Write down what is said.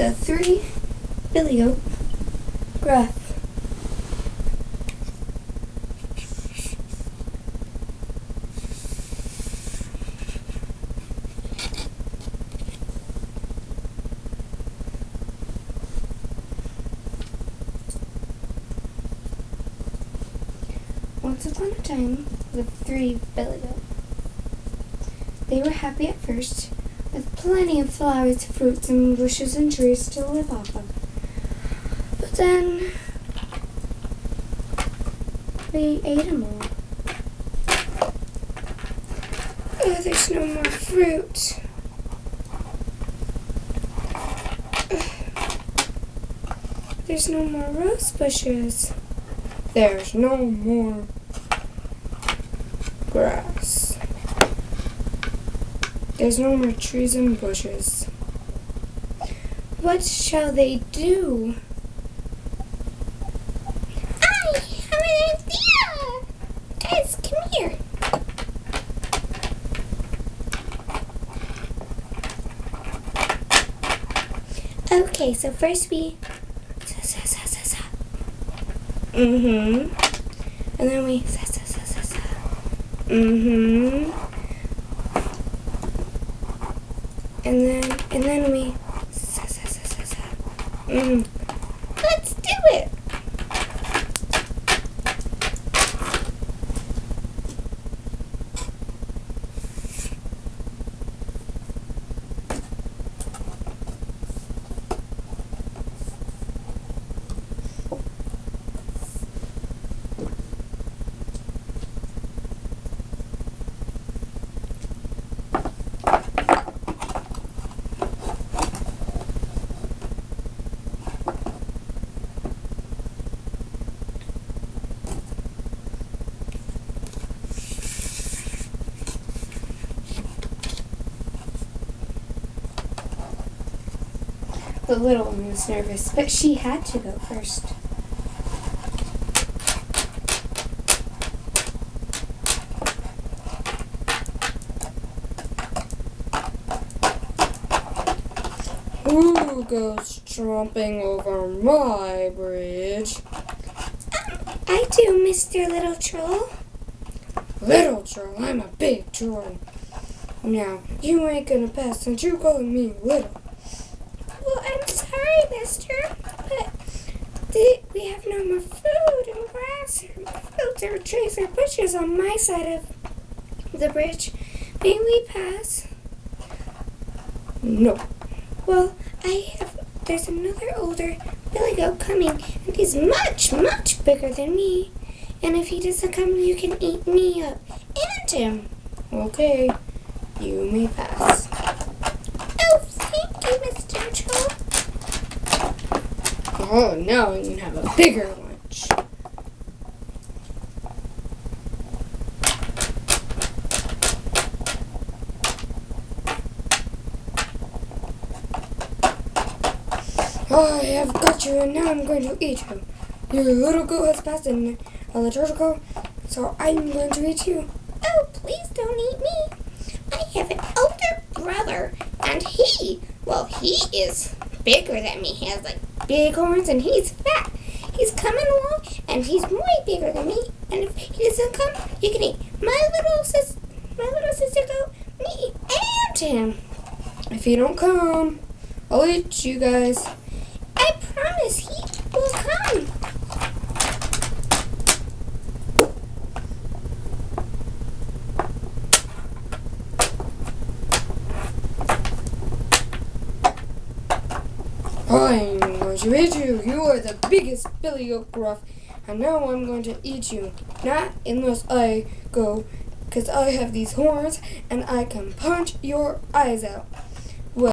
The 3 Billy Goat Gruff. Once upon a time lived 3 Billy Goats. They were happy at first, with plenty of flowers, fruits, and bushes and trees to live off of. But then they ate them all. Oh, there's no more fruit. There's no more rose bushes. There's no more grass. There's no more trees and bushes. What shall they do? I have an idea! Guys, come here. Okay, so first we and then we and then we Let's do it. The little one was nervous, but she had to go first. Who goes tromping over my bridge? I do, Mr. Little Troll. Little troll, I'm a big troll. Now, you ain't gonna pass since you calling me little. Well, I'm sorry, mister, but we have no more food and grass or fruits or trees or bushes on my side of the bridge. May we pass? No. Well, there's another older Billy Goat coming, and he's much, much bigger than me. And if he doesn't come, you can eat me up and him. Okay, you may pass. Oh, thank you, Mr. Troll. Oh, now you can have a bigger lunch. I have got you, and now I'm going to eat you. Your little goat has passed in a liturgical, so I'm going to eat you. Oh, please don't eat me. I have an older brother, and he is bigger than me. He has like big horns, and he's fat. He's coming along, and he's way bigger than me. And if he doesn't come, you can eat my little sister goat, me, and him. If you don't come, I'll eat you guys. I promise he will come. I'm going to eat you. You are the biggest Billy Goat Gruff. And now I'm going to eat you. Not unless I go, because I have these horns and I can punch your eyes out.